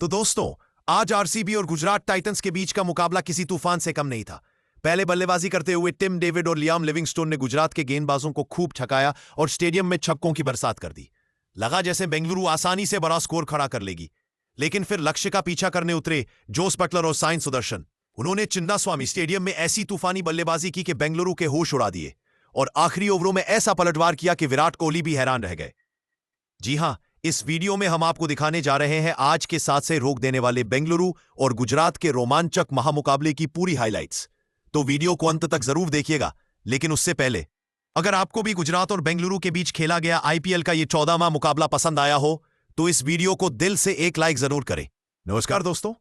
तो दोस्तों, आज आरसीबी और गुजरात टाइटंस के बीच का मुकाबला किसी तूफान से कम नहीं था। पहले बल्लेबाजी करते हुए टिम डेविड और लियाम लिविंगस्टोन ने गुजरात के गेंदबाजों को खूब छकाया और स्टेडियम में छक्कों की बरसात कर दी। लगा जैसे बेंगलुरु आसानी से बड़ा स्कोर खड़ा कर लेगी, लेकिन फिर लक्ष्य का पीछा करने उतरे जोस बटलर और साइन सुदर्शन। उन्होंने चिन्नास्वामी स्टेडियम में ऐसी तूफानी बल्लेबाजी की कि बेंगलुरु के होश उड़ा दिए और आखिरी ओवरों में ऐसा पलटवार किया कि विराट कोहली भी हैरान रह गए। जी हां, इस वीडियो में हम आपको दिखाने जा रहे हैं आज के साथ से रोक देने वाले बेंगलुरु और गुजरात के रोमांचक महामुकाबले की पूरी हाइलाइट्स। तो वीडियो को अंत तक जरूर देखिएगा, लेकिन उससे पहले अगर आपको भी गुजरात और बेंगलुरु के बीच खेला गया आईपीएल का ये 14वां मुकाबला पसंद आया हो तो इस वीडियो को दिल से एक लाइक जरूर करें। नमस्कार दोस्तों,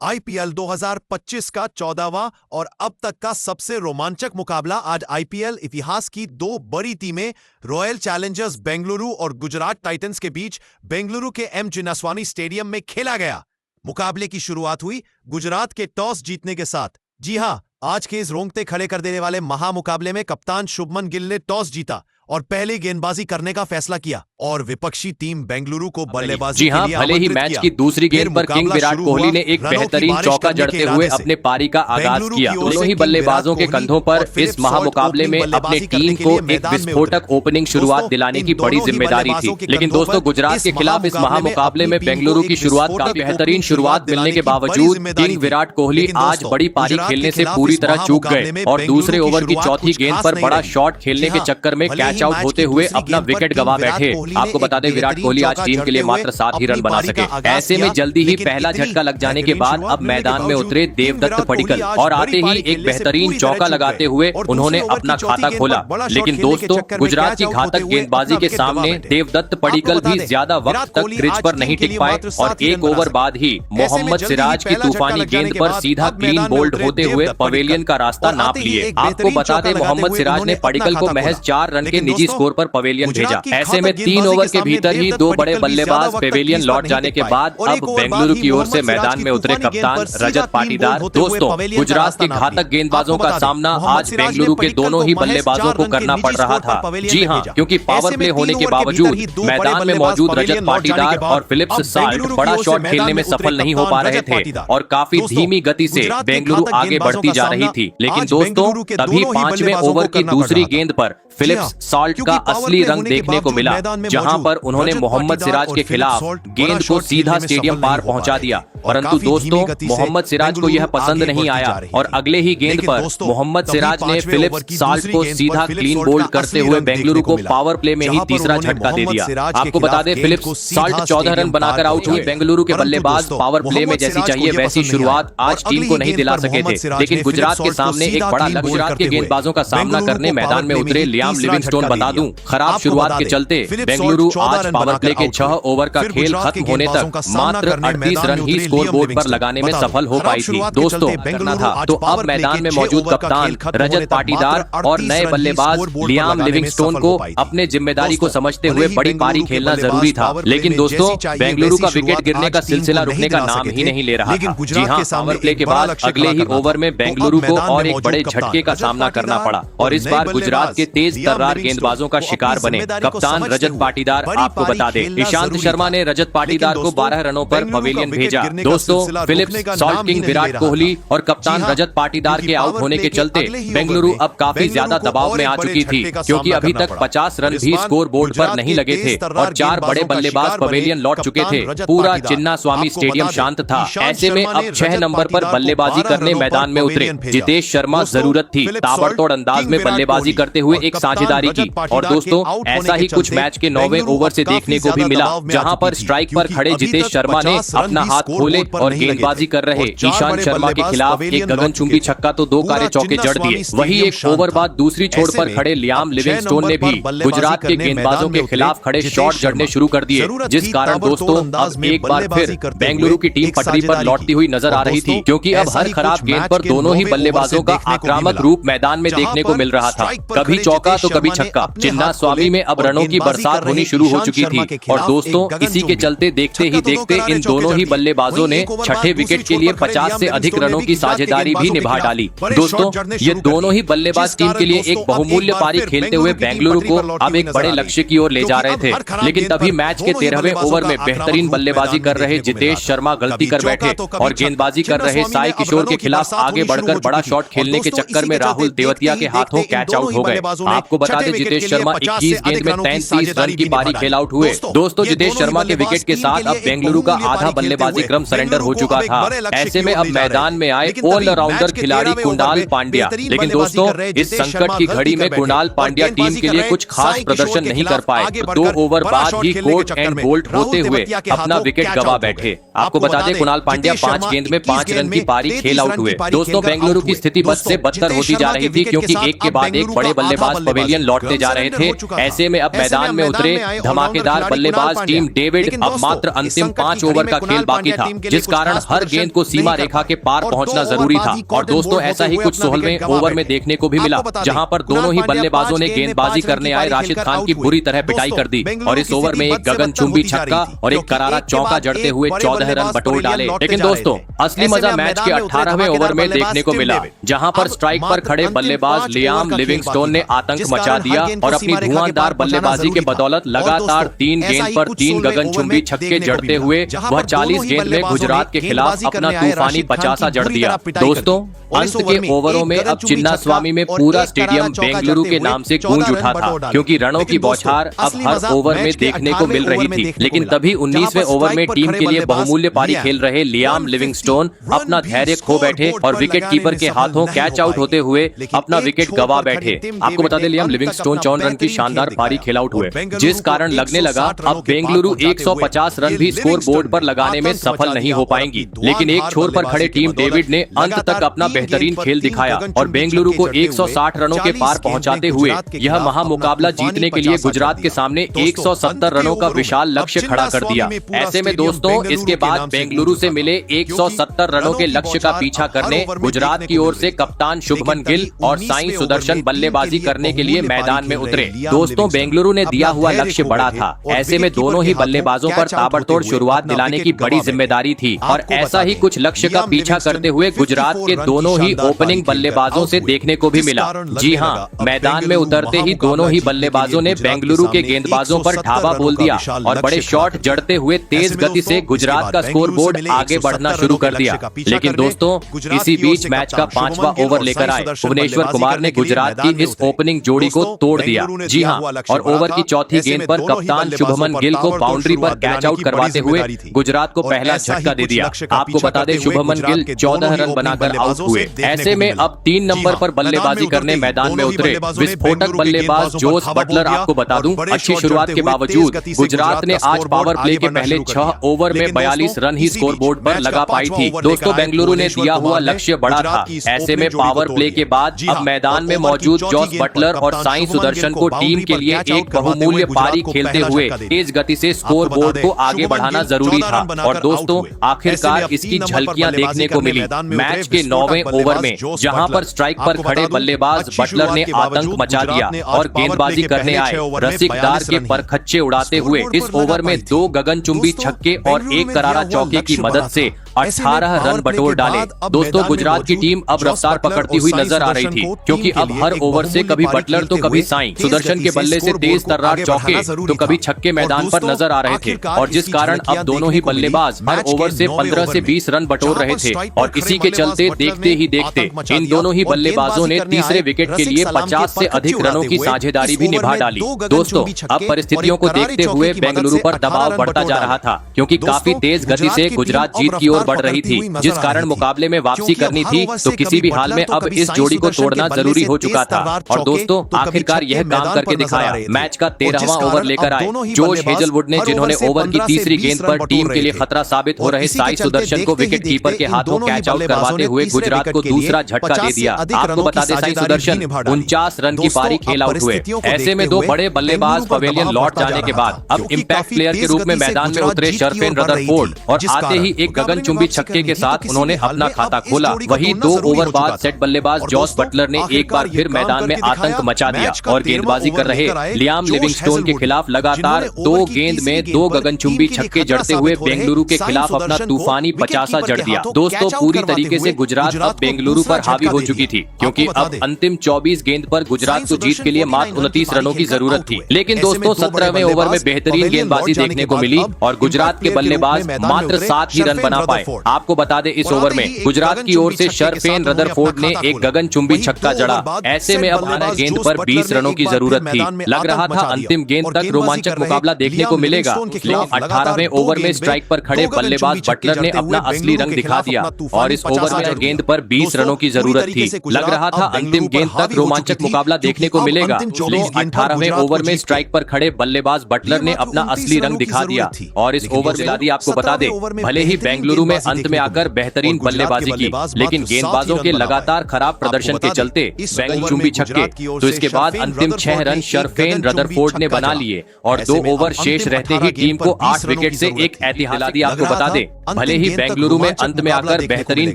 आईपीएल 2025 का 14वां और अब तक का सबसे रोमांचक मुकाबला आज आईपीएल इतिहास की दो बड़ी टीमें रॉयल चैलेंजर्स बेंगलुरु और गुजरात टाइटंस के बीच बेंगलुरु के एम चिन्नास्वामी स्टेडियम में खेला गया। मुकाबले की शुरुआत हुई गुजरात के टॉस जीतने के साथ। जी हां, आज के इस रोंगटे खड़े कर देने वाले महामुकाबले में कप्तान शुभमन गिल ने टॉस जीता और पहले गेंदबाजी करने का फैसला किया और विपक्षी टीम बेंगलुरु को बल्लेबाजी के लिए भले ही मैच की दूसरी गेंद पर किंग विराट कोहली ने एक बेहतरीन चौका जड़ते हुए अपने पारी का आगाज किया। दोनों ही बल्लेबाजों के कंधों पर इस महामुकाबले में अपनी टीम को एक विस्फोटक ओपनिंग शुरुआत दिलाने की बड़ी जिम्मेदारी थी। लेकिन दोस्तों, गुजरात के खिलाफ इस महामुकाबले में बेंगलुरु की शुरुआत का बेहतरीन शुरुआत मिलने के बावजूद किंग विराट कोहली आज बड़ी पारी खेलने से पूरी तरह चूक गए और दूसरे ओवर की चौथी गेंद पर बड़ा शॉट खेलने के चक्कर में कैच आउट होते हुए अपना विकेट गंवा बैठे। आपको बता दें, विराट कोहली आज टीम के लिए मात्र 7 ही रन बना सके। ऐसे में जल्दी ही पहला झटका लग जाने के बाद अब मैदान में उतरे देवदत्त पडिक्कल और आते ही एक बेहतरीन चौका लगाते हुए उन्होंने अपना खाता खोला। लेकिन दोस्तों, गुजरात की घातक गेंदबाजी के सामने देवदत्त पडिक्कल भी ज्यादा वक्त तक क्रीज पर नहीं टिक पाए और एक ओवर बाद ही मोहम्मद सिराज की तूफानी गेंद पर सीधा क्लीन बोल्ड होते हुए पवेलियन का रास्ता नाप लिए। आपको बता दें, मोहम्मद सिराज ने पडिक्कल को महज 4 रन के निजी स्कोर पर पवेलियन भेजा। ऐसे में 3 ओवर के भीतर ही 2 बड़े बल्लेबाज पवेलियन लौट जाने के बाद अब बेंगलुरु की ओर से मैदान में उतरे कप्तान रजत पाटीदार। दोस्तों, गुजरात के घातक गेंदबाजों का सामना आज बेंगलुरु के दोनों ही बल्लेबाजों को करना पड़ रहा था। जी हां, क्योंकि पावर प्ले होने के बावजूद मैदान में मौजूद रजत पाटीदार और फिलिप्स साल्ट बड़ा शॉट खेलने में सफल नहीं हो पा रहे थे और काफी धीमी गति से बेंगलुरु आगे बढ़ती जा रही थी। लेकिन दोस्तों, तभी 5वें ओवर की दूसरी गेंद पर फिलिप्स साल्ट का असली रंग देखने को मिला, जहां पर उन्होंने मोहम्मद सिराज के खिलाफ गेंद को सीधा स्टेडियम पार पहुंचा दिया। परंतु दोस्तों, मोहम्मद सिराज को यह पसंद नहीं आया और अगले ही गेंद पर मोहम्मद सिराज ने फिलिप्स साल्ट को सीधा क्लीन बोल्ड करते हुए बेंगलुरु को पावर प्ले में ही तीसरा झटका दे दिया। आपको बता दें, फिलिप्स साल्ट 14 रन बनाकर आउट हुए। बेंगलुरु के बल्लेबाज पावर प्ले में जैसी चाहिए वैसी शुरुआत आज टीम को नहीं दिला सके थे। लेकिन गुजरात के सामने एक बड़ा लक्ष्य गुजरात के गेंदबाजों का सामना करने मैदान में उतरे लियाम लिविंगस्टोन। बता दूं, खराब शुरुआत के चलते बेंगलुरु आज पावर प्ले के 6 ओवर का खेल खत्म होने तक मात्र 38 रन ही स्कोर बोर्ड पर लगाने में सफल हो पाई थी। दोस्तों, करना था तो अब मैदान में मौजूद कप्तान रजत पाटीदार और नए बल्लेबाज लियाम लिविंगस्टोन को अपने जिम्मेदारी को समझते हुए बड़ी पारी खेलना जरूरी था। लेकिन दोस्तों, बेंगलुरु का विकेट गिरने का सिलसिला रुकने का नाम ही नहीं ले रहा था। जी हां, पावर प्ले के बाद अगले ही ओवर में बेंगलुरु को और एक बड़े झटके का सामना करना पड़ा और इस बार गुजरात के तेज तर्रार गेंदबाजों का शिकार बने कप्तान रजत पाटीदार। आपको बता दें, ईशांत शर्मा ने रजत पाटीदार को 12 रनों पर पवेलियन भेजा। दोस्तों, Phil Salt king Virat Kohli और कप्तान रजत पाटीदार के आउट होने के चलते बेंगलुरु अब काफी ज्यादा दबाव में आ चुकी थी, क्योंकि अभी तक 50 रन भी स्कोर बोर्ड पर नहीं लगे थे और 4 बड़े बल्लेबाज पवेलियन लौट चुके थे। पूरा चिन्नास्वामी स्टेडियम शांत था। ऐसे में अब 6 नंबर पर बल्लेबाजी करने मैदान में उतरे जितेश शर्मा। जरूरत थी ताबड़तोड़ अंदाज में बल्लेबाजी करते हुए एक साझेदारी की और दोस्तों, ऐसा ही कुछ मैच के 9वें ओवर से देखने को भी मिला, जहां पर स्ट्राइक पर खड़े जितेश शर्मा ने अपना हाथ खोले और गेंदबाजी कर रहे ईशांत शर्मा के खिलाफ एक गगनचुंबी छक्का तो 2 कारे चौके जड़ दिए। वही एक ओवर बाद दूसरी छोर पर खड़े लियाम लिविंगस्टोन ने भी गुजरात के गेंदबाजों के खिलाफ खड़े शॉट जड़ने शुरू कर दिए, जिस कारण दोस्तों अब एक बार फिर बेंगलुरु की टीम पटरी पर लौटती हुई नजर आ रही थी, क्योंकि अब हर खराब गेंद पर दोनों ही बल्लेबाजों का आक्रामक रूप मैदान में देखने को मिल रहा था। कभी चौका तो कभी छक्का। चिन्नास्वामी में अब रनों की बरसात शुरुआत होनी शुरू हो चुकी थी और दोस्तों इसी के चलते देखते ही देखते इन दोनों ही बल्लेबाजों ने छठे विकेट के लिए 50 से अधिक रनों की साझेदारी भी निभा डाली। दोस्तों ये दोनों ही बल्लेबाज टीम के लिए एक बहुमूल्य पारी खेलते हुए बेंगलुरु को अब एक बड़े लक्ष्य की ओर ले जा रहे थे, लेकिन तभी मैच के 13वें ओवर में बेहतरीन बल्लेबाजी कर रहे जितेश शर्मा गलती कर बैठे और गेंदबाजी कर रहे साई किशोर के खिलाफ आगे बढ़कर बड़ा शॉट खेलने के चक्कर में राहुल तेवतिया के हाथों कैच आउट हो गए। आपको बता दें जितेश शर्मा 21 गेंद में 33 रन की पारी खेल आउट हुए। दोस्तों जितेश शर्मा के विकेट के साथ अब बेंगलुरु का आधा बल्लेबाजी क्रम सरेंडर हो चुका था। ऐसे में अब मैदान में आए ऑलराउंडर खिलाड़ी कुणाल पांड्या, लेकिन दोस्तों इस संकट की घड़ी में कुणाल पांड्या टीम के लिए कुछ खास प्रदर्शन नहीं कर पाए। 2 ओवर बाद ही कोट एंड बोल्ट होते हुए अपना विकेट गवा बैठे। आपको बता दें कुणाल पांड्या 5 गेंद में 5 रन की पारी खेल आउट हुए। दोस्तों बेंगलुरु की स्थिति बद से बदतर होती जा रही थी क्योंकि एक के बाद एक बड़े बल्लेबाज पवेलियन लौटते जा रहे थे। ऐसे में अब मैदान में उतरे धमाकेदार बल्लेबाज टीम डेविड अब मात्र अंतिम 5 ओवर का खेल बाकी था, जिस कारण हर गेंद को सीमा रेखा के पार पहुंचना जरूरी था। और दोस्तों ऐसा ही कुछ 16वें ओवर में देखने को भी मिला, जहां पर दोनों ही बल्लेबाजों ने गेंदबाजी करने आए राशिद खान की बुरी तरह पिटाई कर दी और इस ओवर में एक गगनचुंबी छक्का और एक करारा चौका जड़ते हुए 14 रन बटोर डाले। लेकिन दोस्तों असली मजा मैच के 18वें ओवर में देखने को मिला, जहां पर स्ट्राइक पर खड़े बल्लेबाज लियाम लिविंगस्टोन ने आतंक मचा दिया और अपनी धुआंधार बल्लेबाजी के बदौलत लगातार 3 गेंद पर 3 गगनचुंबी छक्के जड़ते हुए वह 40 गेंद में गुजरात के खिलाफ अपना तूफानी 50 जड़ दिया। दोस्तों अंत के ओवरों में अब चिन्नास्वामी में पूरा स्टेडियम बेंगलुरु के नाम से गूंज उठा था, क्योंकि रनों की बौछार अब हर ओवर में देखने को मिल रही थी। लेकिन तभी 19वें ओवर में टीम के लिए बहुमूल्य पारी खेल रहे लियाम लिविंगस्टोन अपना धैर्य खो बैठे और विकेट कीपर के हाथों कैच आउट होते हुए अपना विकेट गवा बैठे। आपको बता दें लियाम लिविंगस्टोन 54 रन की शानदार पारी खेल आउट हुए, जिस कारण लगने लगा अब बेंगलुरु 150 रन भी स्कोर बोर्ड पर लगाने में सफल नहीं हो पाएंगी। लेकिन एक छोर पर खड़े टीम डेविड ने अंत तक अपना बेहतरीन खेल दिखाया और बेंगलुरु को 160 रनों के पार पहुंचाते हुए यह महामुकाबला जीतने के लिए गुजरात के सामने 170 रनों का विशाल लक्ष्य खड़ा कर दिया। ऐसे में दोस्तों इसके बाद बेंगलुरु से मिले 170 रनों के लक्ष्य का पीछा करने गुजरात की ओर से कप्तान शुभमन गिल और साई सुदर्शन बल्लेबाजी करने के लिए मैदान में उतरे। दोस्तों बेंगलुरु ने दिया हुआ लक्ष्य बड़ा था, ऐसे में दोनों ही बल्लेबाजों पर ताबड़तोड़ शुरुआत दिलाने की बड़ी जिम्मेदारी थी और ऐसा ही कुछ लक्ष्य का पीछा करते हुए गुजरात के दोनों ही ओपनिंग बल्लेबाजों से देखने को भी मिला। जी हां, मैदान में उतरते ही दोनों ही बल्लेबाजों ने बेंगलुरु के गेंदबाजों पर ढाबा बोल दिया और बड़े शॉट जड़ते हुए तेज गति से गुजरात का स्कोर बोर्ड आगे बढ़ना शुरू कर दिया। लेकिन दोस्तों इसी बीच मैच का 5वां ओवर लेकर आए भुवनेश्वर कुमार ने गुजरात की इस ओपनिंग जोड़ी को तोड़ दिया। जी हां, और ओवर की चौथी गेंद पर कप्तान शुभमन गिल को बाउंड्री पर कैच आउट करवाते हुए गुजरात को पहला झटका दे दिया। आपको बता दें शुभमन गिल 14 रन बनाकर आउट हुए। ऐसे में अब 3 नंबर पर बल्लेबाजी करने मैदान में उतरे विस्फोटक बल्लेबाज जोस बटलर। आपको बता दूं अच्छी शुरुआत के बावजूद गुजरात ने आज पावर प्ले के पहले 6 ओवर में 42 रन ही स्कोर बोर्ड पर लगा पाई थी। दोस्तों बेंगलुरु ने दिया हुआ लक्ष्य बड़ा था, ऐसे में पावर प्ले के बाद अब मैदान में मौजूद जोस बटलर और साई सुदर्शन को टीम के लिए एक बहुमूल्य पारी खेलते हुए तेज गति से स्कोर बोर्ड को आगे बढ़ाना जरूरी था। और दोस्तों आखिरकार इसकी झलकियां देखने को मिली मैच के 9वें ओवर में, जहां पर स्ट्राइक पर खड़े बल्लेबाज बटलर ने आतंक मचा दिया और गेंदबाजी करने आए रसिकदार के परखच्चे उड़ाते हुए इस ओवर में 2 गगनचुंबी छक्के और 1 करारा चौके की मदद से 18 रन बटोर डाले। दोस्तों गुजरात की टीम अब रफ्तार पकड़ती हुई नजर आ रही थी, क्योंकि अब हर ओवर से कभी बटलर तो कभी साई सुदर्शन के बल्ले से तेज तर्रार चौके तो कभी छक्के मैदान पर नजर आ रहे थे, और जिस कारण अब दोनों ही बल्लेबाज हर ओवर से 15 से 20 रन बटोर रहे थे। और इसी के चलते देखते ही देखते इन दोनों ही बल्लेबाजों ने तीसरे विकेट के लिए 50 से अधिक रनों की साझेदारी भी निभा डाली। दोस्तों अब परिस्थितियों को देखते हुए बेंगलुरु पर दबाव बढ़ता जा रहा था, क्योंकि काफी तेज गति से गुजरात जीत की ओर बढ़ रही थी, जिस कारण मुकाबले में वापसी करनी थी तो किसी भी हाल में अब इस जोड़ी को तोड़ना जरूरी हो चुका था। और दोस्तों आखिरकार यह काम करके दिखाया। मैच का 13वां ओवर लेकर आए जोश हेजलवुड ने, जिन्होंने ओवर की तीसरी गेंद पर टीम के लिए खतरा साबित हो रहे साई सुदर्शन को विकेट कीपर के हाथों कैच आउट करवाते हुए गुजरात को दूसरा झटका दे दिया। आपको बता दें साई सुदर्शन 49 रन की पारी खेल आउट हुए। ऐसे में 2 बड़े बल्लेबाज पवेलियन लौट जाने के बाद अब इंपैक्ट प्लेयर के रूप में मैदान में उतरे शर्फेन रदरफोर्ड और आते ही एक गगनचुंबी गगनचुंबी छक्के के साथ उन्होंने अपना खाता खोला। वहीं 2 ओवर बाद सेट बल्लेबाज जॉस बटलर ने एक बार फिर मैदान में आतंक मचा दिया और गेंदबाजी कर रहे लियाम लिविंगस्टोन के खिलाफ लगातार 2 गेंद में 2 गगनचुंबी छक्के जड़ते हुए बेंगलुरु के खिलाफ अपना तूफानी 50 जड़ दिया। दोस्तों, पूरी तरीके से गुजरात अब बेंगलुरु पर हावी हो चुकी थी, क्योंकि अब अंतिम 24 गेंद पर गुजरात को जीत के लिए मात्र 29 रनों की जरूरत थी। लेकिन दोस्तों, 17वें ओवर में बेहतरीन गेंदबाजी देखने को मिली और गुजरात के बल्लेबाज मात्र 7 ही रन बना पाए। आपको बता दें, इस ओवर में गुजरात की ओर से शरफेन रदरफोर्ड ने एक गगनचुंबी छक्का जड़ा। ऐसे में अब हर गेंद पर 20 रनों की जरूरत थी। लग रहा था अंतिम गेंद तक रोमांचक मुकाबला देखने को मिलेगा, लेकिन 18वें ओवर में स्ट्राइक पर खड़े बल्लेबाज बटलर ने अपना असली रंग दिखा दिया और इस ओवर में गेंद पर 20 रनों की जरूरत थी। लग रहा था अंतिम गेंद तक रोमांचक मुकाबला देखने को मिलेगा, लेकिन 18वें ओवर में स्ट्राइक पर खड़े बल्लेबाज बटलर ने अपना असली रंग दिखा दिया और इस ओवर में आपको बता दें, भले ही बेंगलुरु में अंत में आकर बेहतरीन बल्लेबाजी की, लेकिन गेंदबाजों के लगातार खराब प्रदर्शन के चलते गगनचुंबी छक्के, तो इसके बाद अंतिम 6 रन शरफेन रदरफोर्ड ने बना लिए और 2 ओवर शेष रहते ही टीम को 8 विकेट से एक ऐतिहासिक आपको बता दें, भले ही बेंगलुरु में अंत में आकर बेहतरीन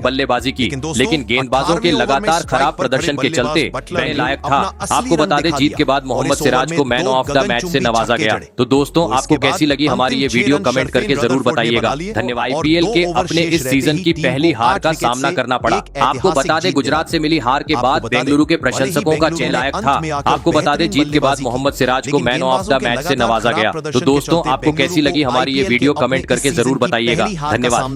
बल्लेबाजी की, लेकिन गेंदबाजों के लगातार खराब प्रदर्शन के चलते वह लायक था। आपको बता दें, जीत के बाद मोहम्मद सिराज को मैन ऑफ द मैच से नवाजा गया। तो दोस्तों, आपको कैसी लगी हमारी ये वीडियो कमेंट करके जरूर बताइएगा। धन्यवाद। IPL के अपने इस सीजन की पहली हार का सामना करना पड़ा। आपको बता दें, गुजरात से मिली हार के बाद बेंगलुरु के प्रशंसकों का चेहरा लायक था। आपको बता दें, जीत के बाद मोहम्मद सिराज को मैन ऑफ द मैच से नवाजा गया। तो दोस्तों, आपको कैसी लगी हमारी ये वीडियो कमेंट करके जरूर बताइएगा। धन्यवाद।